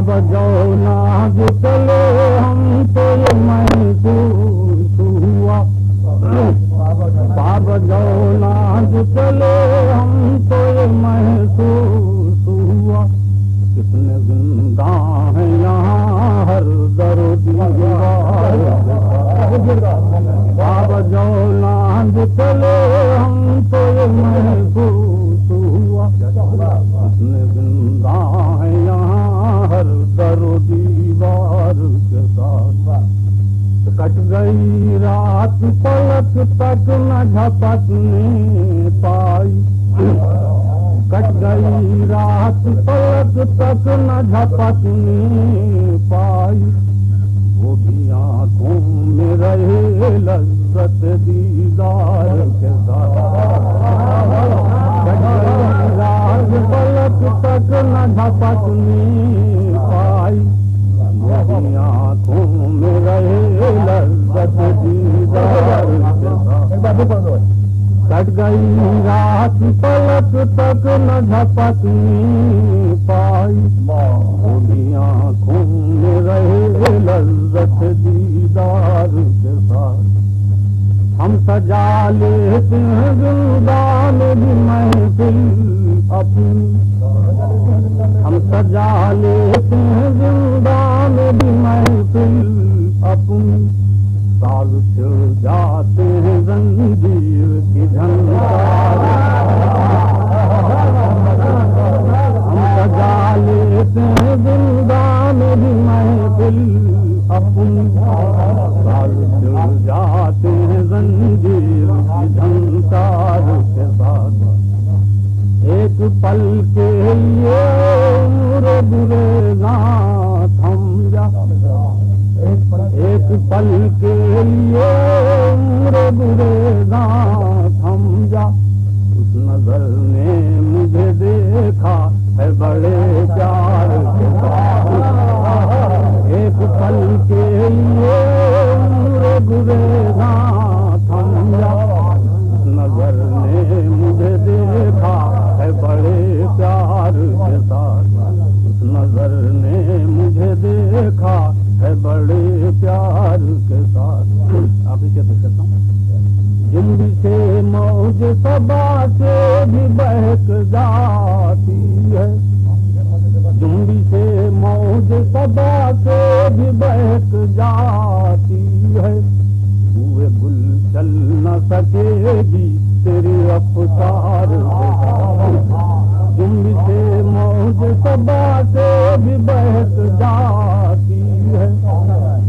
باب جو ناز چلے ہم تو یہ محسوس ہوا باب جو ناز چلے ہم تو یہ محسوس ہوا کتنے زندہ ہیں یہاں ہر در و دیوار باب جو ناز چلے ہم تو یہ محسوس ہوا کتنے زندہ ہیں یہاں ہر در و دیوار کے ساتھ کٹ گئی رات پلک تک نہ جھپکنے پائی کٹ گئی رات پلک تک نہ جھپکنے پائی وہ بھی آنکھوں میں رہے لذت دیدار کے ساتھ کٹ گئی رات پلک تک نہ جھپکنے پائی وہ بھی آنکھوں میں رہے لذت دیدار کے ساتھ کٹ گئی رات پلک تک نہ جھپکنے پائی وہ بھی آنکھوں میں رہے لذت دیدار کے ساتھ ہم سجا لیتے ہیں زندان بھی محفل اپنی ہم سجا لیتے ہیں زندان بھی محفل اپنی ساز چھڑ جاتے ہیں زنجیر کی جھنکار ہم سجا لیتے ہیں زندان بھی محفل اپنی ساز چھڑ جاتے ہیں زنجیر کی جھنکار کے ساتھ ایک پل کے لیے عمر گریزاں تھم جا ایک پل کے لیے عمر گریزاں تھم جا اس نظر نے مجھے دیکھا ہے بڑے پیار کے ساتھ ایک پل کے لیے عمر گریزاں تھم جا اس نظر نے مجھے دیکھا ہے بڑے پیار کے ساتھ اس نظر نے مجھے دیکھا ہے بڑے پیار کے ساتھ آپ ہی کہتے کرتا ہوں جنبی سے موج صبا سے بھی بہک جاتی ہے جنبی سے موج صبا سے بھی بہک جاتی ہے ہوئے گل چل نہ سکے گی تیری رفتار جنبی سے موج صبا سے بھی بہک جاتی ہے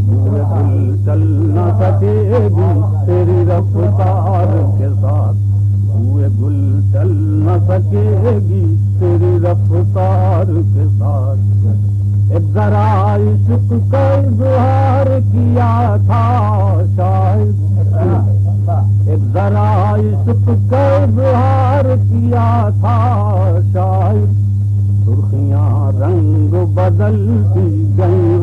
ہوئے گل چل نہ سکے گی تیری رفتار کے ساتھ ہوئے گل چل نہ سکے گی تیری رفتار کے ساتھ ایک ذرا عشق کا اظہار کیا تھا شاید ایک ذرا عشق کا اظہار کیا تھا شاید سرخیاں رنگ بدلتی گئی